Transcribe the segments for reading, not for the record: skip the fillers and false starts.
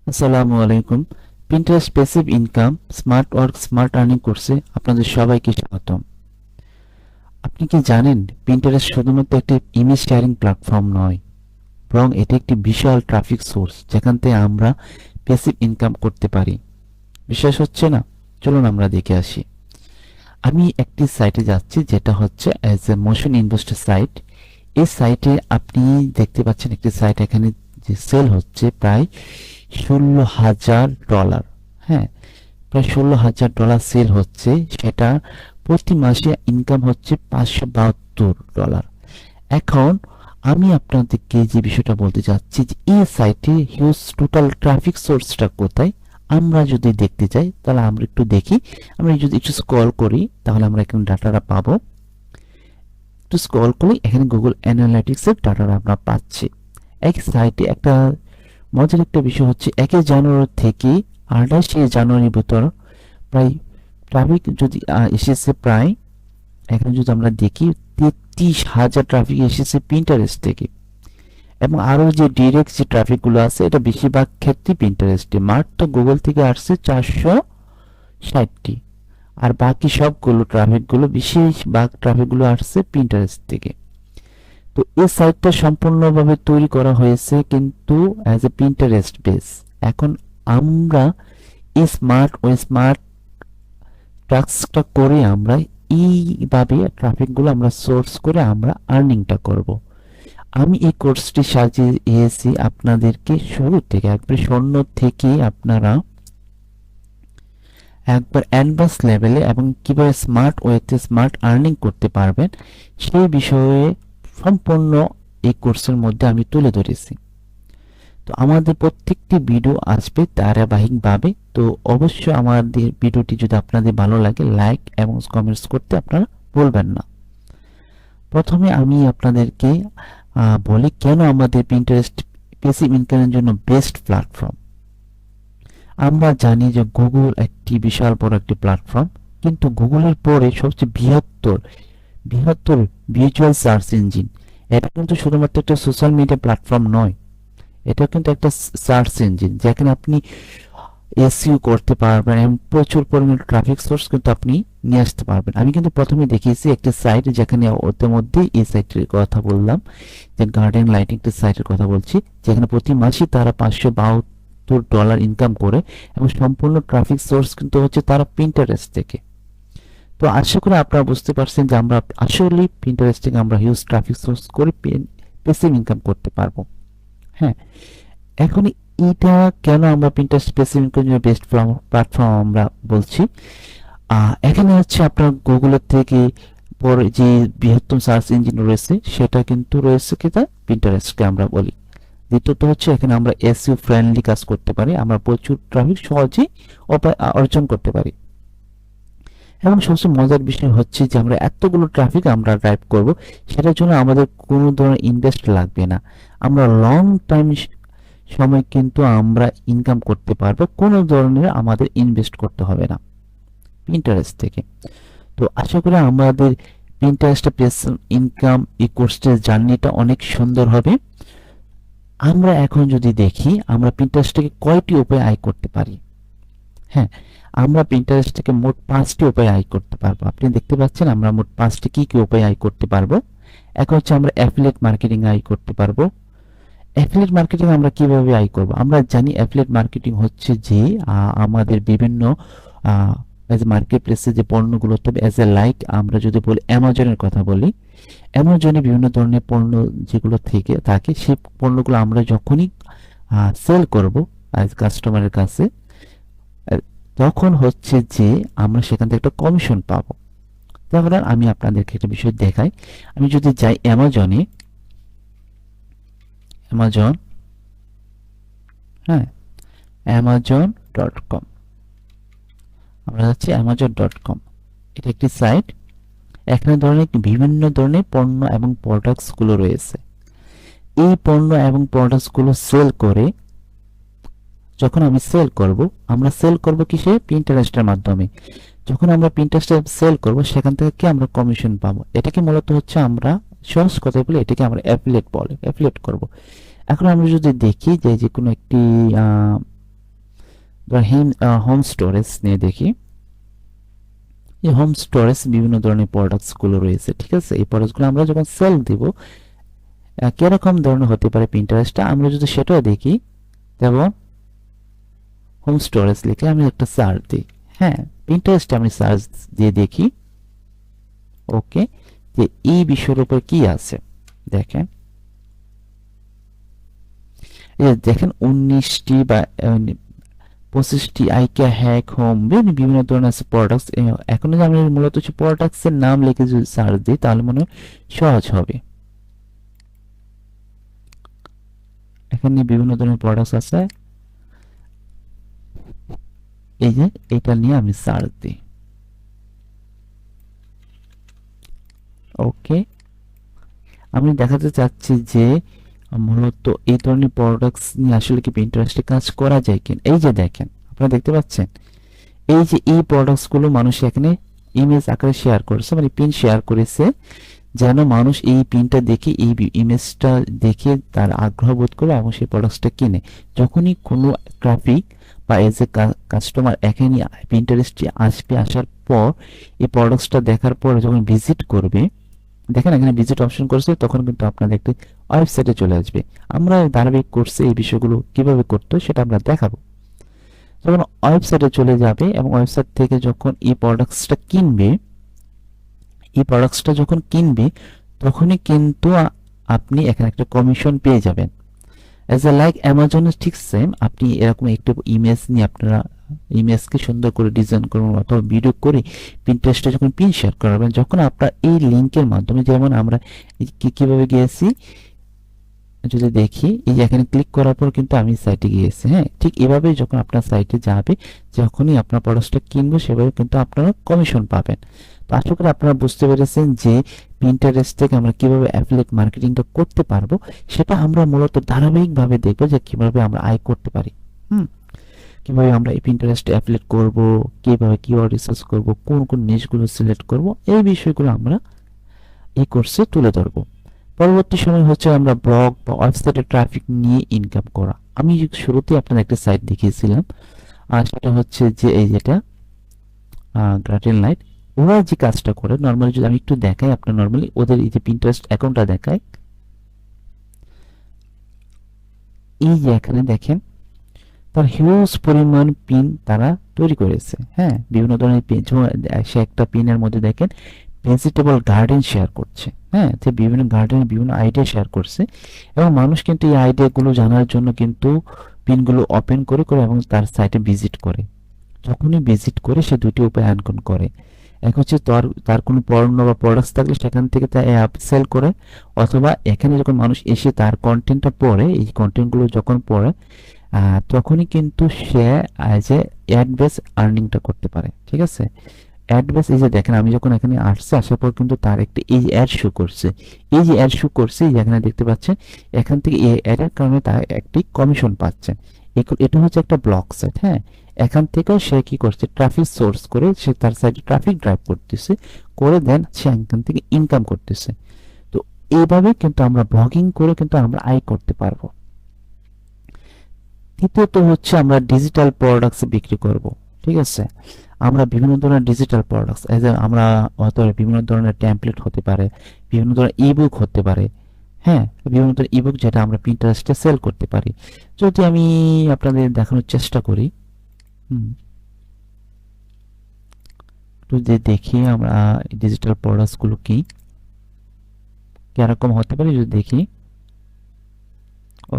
আসসালামু আলাইকুম। Pinterest passive income smart work smart earning কোর্সে আপনাদের সবাইকে স্বাগতম। আপনি কি জানেন পিন্টারেস্ট শুধুমাত্র একটি ইমেজ শেয়ারিং প্ল্যাটফর্ম নয়, বরং এটি একটি বিশাল ট্রাফিক সোর্স যেখান থেকে আমরা প্যাসিভ ইনকাম করতে পারি। বিশ্বাস হচ্ছে না? চলুন আমরা দেখে আসি। আমি একটি সাইটে যাচ্ছি যেটা হচ্ছে as a motion investor site. এই সাইটে আপনি দেখতে পাচ্ছেন একটি সাইট এখানে যে সেল হচ্ছে প্রায় $16,000। হ্যাঁ, প্রায় $16,000 সেল হচ্ছে। সেটা প্রতি মাসে ইনকাম হচ্ছে $572। এখন আমি আপনাদেরকে যে বিষয়টা বলতে চাচ্ছি যে এই সাইটে হিউজ টোটাল ট্রাফিক সোর্সটা কোথায় আমরা যদি দেখতে চাই তাহলে আমরা একটু দেখি। আমরা যদি একটু স্ক্রল করি তাহলে আমরা এখানে ডাটাটা পাবো। একটু স্ক্রল করলে এখানে গুগল অ্যানালিটিক্স এর ডাটাটা আমরা পাচ্ছি। এক সাইটে একটা মজার একটা বিষয় হচ্ছে 1 জানুয়ারি থেকে 28 জানুয়ারির ভিতর প্রায় ট্রাফিক যদি এসেছে প্রায়, এখানে যদি আমরা দেখি 33,000 ট্রাফিক এসেছে পিন্টারেস্ট থেকে। এবং আরো যে ডিরেক্ট যে ট্রাফিক গুলো আছে এটা বেশিরভাগ ক্ষেত্রে পিন্টারেস্টে, মাত্র গুগল থেকে আসছে 460টি। আর বাকি সবগুলো ট্রাফিক গুলো বেশিরভাগ ট্রাফিক গুলো আসছে পিন্টারেস্ট থেকে। তো এই সাইটটা সম্পূর্ণভাবে তৈরি করা হয়েছে কিন্তু অ্যাজ এ পিন্টারেস্ট বেস। এখন আমরা এই স্মার্ট টাস্কটা করে আমরা এইভাবে ট্রাফিকগুলো আমরা সোর্স করে আমরা আর্নিংটা করব। আমি এই কোর্সটি সাজিয়েছি আপনাদেরকে শুরু থেকে একবার শূন্য থেকে আপনারা একবার অ্যাডভান্স লেভেলে এবং কিভাবে স্মার্ট ওয়েতে স্মার্ট আর্নিং করতে পারবেন সেই বিষয়ে সম্পূর্ণ এই কোর্সের মধ্যে আমি তুলে ধরেছি। তো আমাদের প্রত্যেকটি ভিডিও আসবে ধারাবাহিকভাবে। তো অবশ্যই আমাদের ভিডিওটি যদি আপনাদের ভালো লাগে লাইক এবং কমেন্টস করতে আপনারা ভুলবেন না। প্রথমে আমি আপনাদেরকে বলি কেন আমাদের পিন্টারেস্ট প্যাসিভ ইনকামের জন্য বেস্ট প্ল্যাটফর্ম। আমরা জানি যে গুগল একটি বিশাল বড় একটি প্ল্যাটফর্ম, কিন্তু গুগলের পরে সবচেয়ে বৃহত্তর বৃহত্তর ভিজুয়াল সার্চ ইঞ্জিন। এটা কিন্তু শুধুমাত্র একটা সোশ্যাল মিডিয়া প্ল্যাটফর্ম নয়, এটা কিন্তু একটা সার্চ ইঞ্জিন যেখানে আপনি এসইও করতে পারবেন এবং প্রচুর পরিমাণে ট্রাফিক সোর্স কিন্তু আপনি নিয়ে আসতে পারবেন। আমি কিন্তু প্রথমে দেখিয়েছি একটা সাইট যেখানে ওদের মধ্যে এই সাইটের কথা বললাম, যে গার্ডেন লাইটিং একটা সাইটের কথা বলছি, যেখানে প্রতি মাসে তারা $572 ইনকাম করে এবং সম্পূর্ণ ট্রাফিক সোর্স কিন্তু হচ্ছে তারা পিন্টারেস্ট থেকে। তো আশা করি আপনারা বুঝতে পারছেন যে আমরা আসলে পিন্টারেস্ট থেকে আমরা হিউজ ট্রাফিক সোর্স করে প্যাসিভ ইনকাম করতে পারবো। হ্যাঁ, এখন এটা কেন আমরা পিন্টারেস্ট প্যাসিভ ইনকামের জন্য বেস্ট প্ল্যাটফর্ম আমরা বলছি। এখানে হচ্ছে আপনার গুগলের থেকে পরে যে বৃহত্তম সার্চ ইঞ্জিন রয়েছে সেটা কিন্তু রয়েছে কি, তা পিন্টারেস্টকে আমরা বলি। দ্বিতীয়ত হচ্ছে এখানে আমরা এসইও ফ্রেন্ডলি কাজ করতে পারি, আমরা প্রচুর ট্রাফিক সহজেই অর্জন করতে পারি। এবং সবচেয়ে মজার বিষয় হচ্ছে যে আমরা এতগুলো ট্রাফিক আমরা ড্রাইভ করব, সেটার জন্য আমাদের কোনো ধরনের ইনভেস্ট লাগবে না। আমরা লং টাইম সময় কিন্তু আমরা ইনকাম করতে পারবো, কোনো ধরনের আমাদের ইনভেস্ট করতে হবে না পিন্টারেস্ট থেকে। তো আশা করি আমাদের পিন্টারেস্ট প্যাসিভ ইনকাম এই কোর্সের জার্নিটা অনেক সুন্দর হবে। আমরা এখন যদি দেখি আমরা পিন্টারেস্ট থেকে কয়টি উপায়ে আয় করতে পারি। হ্যাঁ, আমরা পিন্টারেস্ট থেকে মোট 5টি উপায়ে আয় করতে পারবো। আপনি দেখতে পাচ্ছেন আমরা মোট 5টি কি কি উপায়ে আয় করতে পারবো। এক হচ্ছে আমরা অ্যাফিলিয়েট মার্কেটিং আয় করতে পারবো। অ্যাফিলিয়েট মার্কেটিং আমরা কিভাবে আয় করব? আমরা জানি অ্যাফিলিয়েট মার্কেটিং হচ্ছে যে আমাদের বিভিন্ন এজ মার্কেট প্লেসে যে পণ্যগুলো, তবে এজ এ লাইক আমরা যদি বলি অ্যামাজনের কথা বলি, অ্যামাজনে বিভিন্ন ধরনের পণ্য যেগুলো থেকে থাকে সেই পণ্যগুলো আমরা যখনই সেল করব অ্যাজ কাস্টমারের কাছে, তখন হচ্ছে যে আমরা সেখান থেকে একটা কমিশন পাবো। তারপর আমি আপনাদেরকে একটা বিষয় দেখাই। আমি যদি যাই অ্যামাজনে, অ্যামাজন, হ্যাঁ, amazon.com, আমরা যাচ্ছি amazon.com। এটা একটি সাইট, এখানে বিভিন্ন ধরনের পণ্য এবং প্রোডাক্টস গুলো রয়েছে। এই পণ্য এবং প্রোডাক্টস গুলো সেল করে যখন আমি সেল করব, আমরা সেল করব কিসে? পিন্টারেস্টের মাধ্যমে। যখন আমরা পিন্টারেস্টে সেল করব সেখান থেকে কি আমরা কমিশন পাবো। এটাকে মূলত হচ্ছে আমরা সহজ কথায় বলে এটাকে আমরা অ্যাফিলিয়েট বলে, অ্যাফিলিয়েট করব। এখন আমরা যদি দেখি যে যে কোনো একটি ধর হোম স্টোরেজ নিয়ে দেখি। এই হোম স্টোরেজ বিভিন্ন ধরনের প্রোডাক্টস গুলো রয়েছে, ঠিক আছে। এই প্রোডাক্টস গুলো আমরা যখন সেল দিব কিরকম ধরনের হতে পারে পিন্টারেস্টটা, আমরা যদি সেটাও দেখি, যেমন হোম স্টোরেজ লিখে আমি একটা সার্চ দিই। হ্যাঁ, পিন্টারেস্টে আমি সার্চ দিয়ে দেখি ওকে যে এই বিষয়ের উপর কি আছে। দেখেন, এই যে দেখেন 19টি বা 25টি আইকিয়া হ্যাক হোম বিভিন্ন ধরনের আছে প্রোডাক্টস। এখন যদি আমি মূলত হচ্ছে প্রোডাক্টস এর নাম লিখে যদি সার্চ দিই তাহলে মনে হয় সহজ হবে। এখানে বিভিন্ন ধরনের প্রোডাক্টস আছে, এই যে এটা নিয়ে আমি সার্চ দিই ওকে। আমি দেখাতে চাচ্ছি যে মূলত এই ধরনের প্রোডাক্টস নিয়ে আসলে কি পিন্টারেস্টে কাজ করা যায় কিনা। এই যে দেখেন, আপনারা দেখতে পাচ্ছেন এই যে এই প্রোডাক্টস গুলো মানুষ এখানে ইমেজ আকারে শেয়ার করছে, মানে পিন শেয়ার করেছে, যেন মানুষ এই পিনটা দেখে এই ইমেজটা দেখে তার আগ্রহ বোধ করে এবং সেই প্রোডাক্টসটা কিনে। যখনই কোনো ট্রাফিক বা এজ এ কাস্টমার এখানে পিন্টারেস্টে আসবে, আসার পর এই প্রোডাক্টসটা দেখার পর যখন ভিজিট করবে, দেখেন এখানে ভিজিট অপশন করেছে, তখন কিন্তু আপনাদের একটি ওয়েবসাইটে চলে আসবে। আমরা ধারাবাহিক কোর্সে এই বিষয়গুলো কিভাবে করতে হয় সেটা আমরা দেখাবো। যখন ওয়েবসাইটে চলে যাবে এবং ওয়েবসাইট থেকে যখন এই প্রোডাক্টসটা কিনবে, এই প্রোডাক্টসটা যখন কিনবে তখনই কিন্তু আপনি এখানে একটা কমিশন পেয়ে যাবেন। অ্যাজ এ লাইক অ্যামাজনের ঠিক সেম, আপনি এরকম একটা ইমেজ নিয়ে আপনারা ইমেজকে সুন্দর করে ডিজাইন করবেন অথবা ভিডিও করে পিন্টারেস্টে যখন পিন শেয়ার করবেন, যখন আপনার এই লিঙ্কের মাধ্যমে, যেমন আমরা কিভাবে গিয়েছি যদি দেখি, এই যে এখানে ক্লিক করার পর কিন্তু আমি সাইটে গিয়েছি। হ্যাঁ, ঠিক এভাবে যখন আপনার সাইটে যাবে, যখনই আপনার প্রোডাক্টটা কিনবে সেভাবে কিন্তু আপনারা কমিশন পাবেন। তো আশা করি আপনারা বুঝতে পেরেছেন যে পিন্টারেস্ট থেকে আমরা কিভাবে অ্যাফিলিয়েট মার্কেটিংটা করতে পারবো, সেটা আমরা মূলত ধারাবাহিকভাবে দেখবো যে কিভাবে আমরা আয় করতে পারি। হুম, কিভাবে আমরা এই পিন্টারেস্টে অ্যাফিলিয়েট করব, কিভাবে কিওয়ার্ড রিসার্চ করব, কোন কোন নিশগুলো সিলেক্ট করব, এই বিষয়গুলো আমরা এই কোর্সে তুলে ধরবো। পরবর্তী সময় হচ্ছে আমরা ব্লগ বা ওয়েবসাইটে ট্রাফিক নিয়ে ইনকাম করা। আমি শুরুতে আপনাদের একটা সাইট দেখিয়েছিলাম, আর সেটা হচ্ছে যে এই যেটা গ্রাটেন লাইট। ওরা যে কাজটা করে নর্মালি, যদি আমি একটু দেখাই আপনার, নর্মালি ওদের এই যে পিন্টারেস্ট অ্যাকাউন্টটা দেখায়, এই যে এখানে দেখেন তার হিউজ পরিমাণ পিন তারা তৈরি করেছে। হ্যাঁ, বিভিন্ন ধরনের পিন, সে একটা পিনের মধ্যে দেখেন ভেজিটেবল গার্ডেন শেয়ার করছে। হ্যাঁ, যে বিভিন্ন গার্ডেনের বিভিন্ন আইডিয়া শেয়ার করছে এবং মানুষ কিন্তু এই আইডিয়াগুলো জানার জন্য কিন্তু পিনগুলো ওপেন করে করে এবং তার সাইটে ভিজিট করে। যখনই ভিজিট করে সে দুটি উপায় আনকন করে। এক হচ্ছে তার তার কোনো পণ্য বা প্রোডাক্টস থাকলে সেখান থেকে তা অ্যাপ সেল করে, অথবা এখানে যখন মানুষ এসে তার কন্টেন্টটা পড়ে, এই কন্টেন্টগুলো যখন পড়ে তখনই কিন্তু সে অ্যাজ এ অ্যাড বেস আর্নিংটা করতে পারে। ঠিক আছে, অ্যাড বেস, এই যে দেখেন আমি যখন এখানে আসছে, আসার পর কিন্তু তার একটি এই যে অ্যাড শো করছে, এই যে অ্যাড শো করছে, এই যে এখানে দেখতে পাচ্ছেন, এখান থেকে এই অ্যাডের কারণে তার একটি কমিশন পাচ্ছেন। এটা হচ্ছে একটা ব্লক সাইট। হ্যাঁ, এখান থেকেও সে কি করছে, ট্রাফিক সোর্স করে সে তার সাইটে ট্রাফিক ড্রাইভ করতেছে, করে দেন সে এখান থেকে ইনকাম করতেছে। তো এইভাবে কিন্তু আমরা ব্লগিং করে কিন্তু আমরা আয় করতে পারবো। তৃতীয়ত হচ্ছে আমরা ডিজিটাল প্রোডাক্টস বিক্রি করব। ঠিক আছে, আমরা বিভিন্ন ধরনের ডিজিটাল প্রোডাক্টস, এজ আমরা হয়তো বিভিন্ন ধরনের টেমপ্লেট হতে পারে, বিভিন্ন ধরনের ইবুক হতে পারে। হ্যাঁ, বিভিন্ন ধরনের ইবুক যেটা আমরা প্রিন্টারেস্টে সেল করতে পারি। যদি আমি আপনাদের দেখানোর চেষ্টা করি, হুম, যদি দেখি আমরা ডিজিটাল প্রোডাক্টস গুলো কি কিরকম হতে পারে যদি দেখি।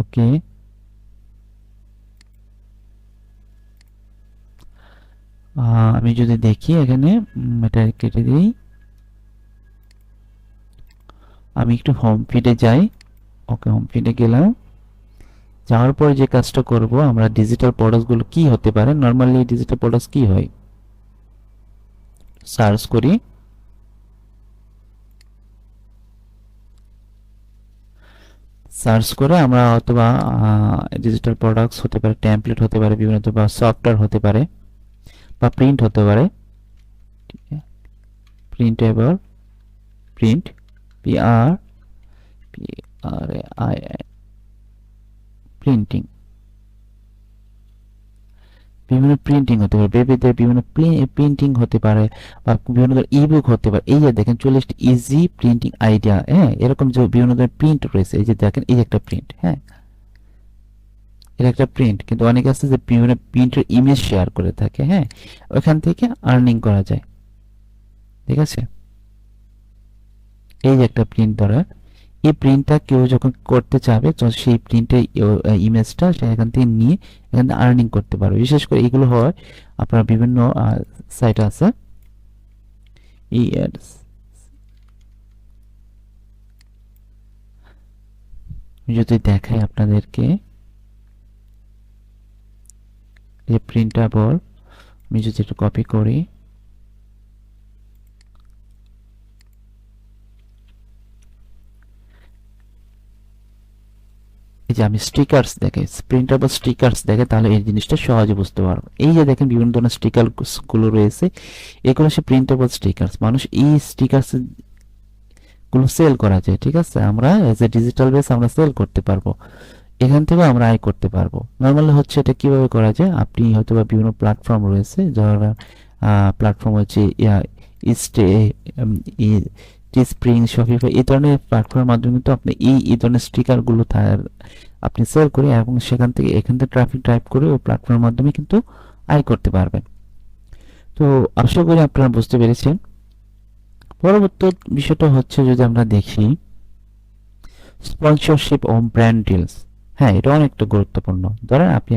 ওকে, আমি যদি দেখি এখানে এটা কেটে দিই, আমি একটু হোম ফিডে যাই। ওকে, হোম ফিডে গেলাম। যাওয়ার পরে যে কাজটা করব, আমরা ডিজিটাল প্রোডাক্টস গুলো কি হতে পারে, নরমালি ডিজিটাল প্রোডাক্টস কি হয় সার্চ করি। সার্চ করে আমরা অথবা ডিজিটাল প্রোডাক্টস হতে পারে, টেমপ্লেট হতে পারে, বিভিন্ন বা সফটওয়্যার হতে পারে, বা প্রিন্ট হতে পারে। Printable, print, P R P R I, printing. বিভিন্ন প্রিন্টিং হতে পারে, বেবিদের বিভিন্ন প্রিন্টিং হতে পারে, বা বিভিন্ন ধরনের ইবুক হতে পারে। এই যে দেখেন 40টি ইজি প্রিন্টিং আইডিয়া, হ্যাঁ, এরকম যে বিভিন্ন ধরনের প্রিন্ট রয়েছে। এই যে দেখেন, এই যে একটা প্রিন্ট, হ্যাঁ, এর একটা প্রিন্ট। কিন্তু অনেকে আছে যে বিভিন্ন প্রিন্টের ইমেজ শেয়ার করে থাকে, হ্যাঁ, ওখান থেকে আর্নিং করা যায়। ঠিক আছে, এই যে একটা প্রিন্ট ধরা, এই প্রিন্টটা কেউ যখন করতে চাবে তো সেই প্রিন্টের ইমেজটা সে এখান থেকে নিয়ে এখান থেকে আর্নিং করতে পারবে। বিশেষ করে এগুলো হয় আপনার বিভিন্ন সাইট আছে, এই যদি দেখাই আপনাদেরকে, যে প্রিন্টেবল, আমি যদি একটু কপি করি, এই যে আমি স্টিকার্স দেখে, প্রিন্টেবল স্টিকার্স দেখে, তাহলে এই জিনিসটা সহজে বুঝতে পারবো। এই যে দেখেন বিভিন্ন ধরনের স্টিকার গুলো রয়েছে, এগুলো হচ্ছে প্রিন্টেবল স্টিকার্স। মানুষ এই স্টিকার্স গুলো সেল করা যায়। ঠিক আছে, আমরা এজ এ ডিজিটাল বেস আমরা সেল করতে পারবো, এখান থেকে আমরা আয় করতে পারবো। নর্মালি হচ্ছে এটা কিভাবে করা যায়, আপনি হয়তো বা বিভিন্ন প্ল্যাটফর্ম রয়েছে, যারা প্ল্যাটফর্ম হচ্ছে ইস্টে, স্প্রিং, শপিফাই, এই ধরনের প্ল্যাটফর্মের মাধ্যমে কিন্তু আপনি এই ধরনের স্টিকার গুলো আপনি সেল করে এবং সেখান থেকে এখান থেকে ট্রাফিক ড্রাইভ করে ওই প্ল্যাটফর্মের মাধ্যমে কিন্তু আয় করতে পারবেন। তো আশা করি আপনারা বুঝতে পেরেছেন। পরবর্তী বিষয়টা হচ্ছে, যদি আমরা দেখি স্পন্সরশিপ ও ব্র্যান্ড ডিলস, হ্যাঁ, এটা অনেকটা গুরুত্বপূর্ণ। ধরেন আপনি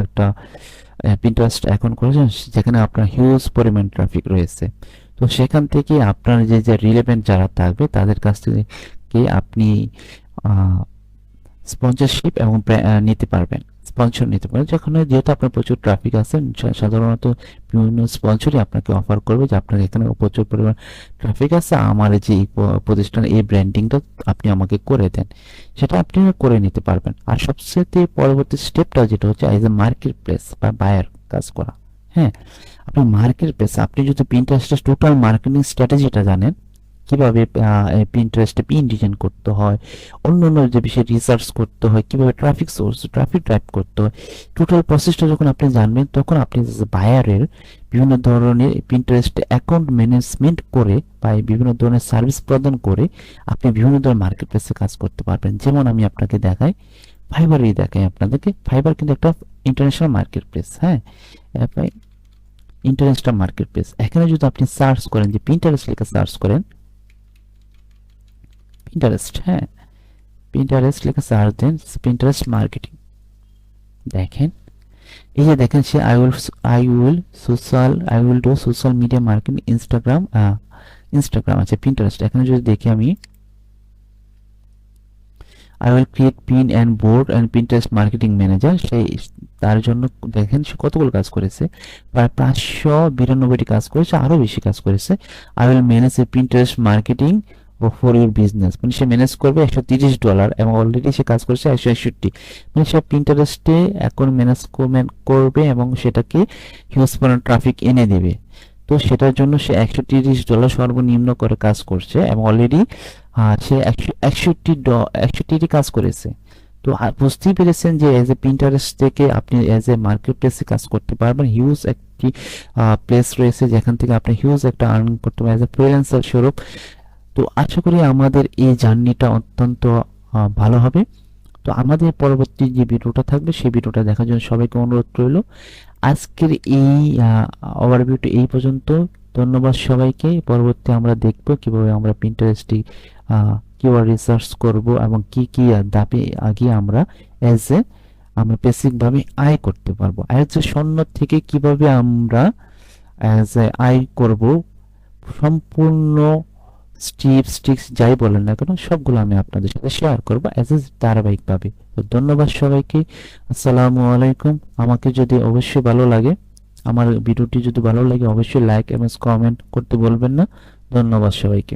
একটা পিন্টারেস্ট অ্যাকাউন্ট করেছেন, যেখানে আপনার হিউজ পরিমাণ ট্রাফিক রয়েছে। তো সেখান থেকে আপনার যে রিলেভেন্ট যারা থাকবে তাদের কাছ থেকে আপনি স্পন্সরশিপ এবং নিতে পারবেন, স্পন্সর নিতে পারবেন। যেহেতু আপনার প্রচুর ট্রাফিক আছে, সাধারণত বিভিন্ন স্পন্সরই আপনাকে অফার করবে যে আপনার এখানে প্রচুর পরিমাণ ট্রাফিক আছে, আমার যে এই প্রতিষ্ঠান এই ব্র্যান্ডিংটা আপনি আমাকে করে দেন, সেটা আপনি করে নিতে পারবেন। আর সবচেয়ে পরবর্তী স্টেপটা যেটা হচ্ছে এজ এ মার্কেট প্লেস বা বায়ার কাজ করা। হ্যাঁ, আপনি মার্কেট প্লেস, আপনি যদি পিন্টারেস্টের টোটাল মার্কেটিং স্ট্র্যাটেজিটা জানেন, কিভাবে পিন্টারেস্টে পিন ডিজাইন করতে হয়, অন্য যে বিষয়ে রিসার্চ করতে হয়, কিভাবে ট্রাফিক সোর্স, ট্রাফিক ড্রাইভ করতে হয়, টোটাল প্রসেসটা যখন আপনি জানবেন, তখন আপনি বায়ারের বিভিন্ন ধরনের পিন্টারেস্টে অ্যাকাউন্ট ম্যানেজমেন্ট করে বা বিভিন্ন ধরনের সার্ভিস প্রদান করে আপনি বিভিন্ন ধরনের মার্কেট প্লেসে কাজ করতে পারবেন। যেমন আমি আপনাকে দেখাই, ফাইবারই দেখাই আপনাদেরকে। ফাইবার কিন্তু একটা ইন্টারন্যাশনাল মার্কেট প্লেস, হ্যাঁ, ইন্টারন্যাশনাল মার্কেট প্লেস। এখানে যদি আপনি সার্চ করেন, যে পিন্টারেস্ট লেখা সার্চ করেন, পিন্টারেস্ট, হ্যাঁ, পিন্টারেস্ট লেখা সার্চ দেন, পিন্টারেস্ট মার্কেটিং, দেখেন এই যে দেখেন সে I will do social media marketing, Instagram আছে, পিন্টারেস্ট। এখানে যদি দেখি আমি, I will create pin and board and Pinterest marketing manager, সেই তার জন্য দেখেন সে কতগুলো কাজ করেছে, প্রায় 592টি কাজ করেছে, আরো বেশি কাজ করেছে। I will manage A Pinterest marketing for your business, মানে সে ম্যানেজ করবে $130 এবং অলরেডি সে কাজ করেছে 161, মানে সে পিন্টারেস্টে এখন ম্যানেজমেন্ট করবে এবং সেটাকে হিউজ পরিমাণ ট্রাফিক এনে দেবে। তো সেটার জন্য সে $130 সর্বনিম্ন করে কাজ করছে এবং অলরেডি সে 161টি কাজ করেছে। তো বুঝতেই পেরেছেন যে এজ এ পিন্টারেস্ট থেকে আপনি এজ এ মার্কেট প্লেসে কাজ করতে পারবেন। হিউজ একটি প্লেস রয়েছে যেখান থেকে আপনি হিউজ একটা আর্ন করতে পারবেন এজ এ ফ্রিল্যান্সার স্বরূপ। তো আশা করি আমাদের এই জার্নিটা অত্যন্ত ভালো হবে। তো আমাদের পরবর্তী যে ভিডিওটা থাকবে সেই ভিডিওটা দেখার জন্য সবাইকে অনুরোধ রইল। আজকের এই ওভারভিউটা এই পর্যন্ত। ধন্যবাদ সবাইকে। পরবর্তী আমরা দেখব কিভাবে আমরা পিন্টারেস্টে কিওয়ার্ড রিসার্চ করব এবং কি কি ধাপে আগে আমরা আমরা বেসিকভাবে আয় করতে পারবো। এজ এ শূন্য থেকে কিভাবে আমরা আয় করব, সম্পূর্ণ স্টিক্স যাই বলেন না কেন সবগুলো আমি আপনাদের সাথে শেয়ার করবো এজ এ ধারাবাহিকভাবে। তো ধন্যবাদ সবাইকে। আসসালামু আলাইকুম। আমাকে যদি অবশ্যই ভালো লাগে, আমার ভিডিওটি যদি ভালো লাগে, অবশ্যই লাইক এবং কমেন্ট করতে বলবেন না। ধন্যবাদ সবাইকে।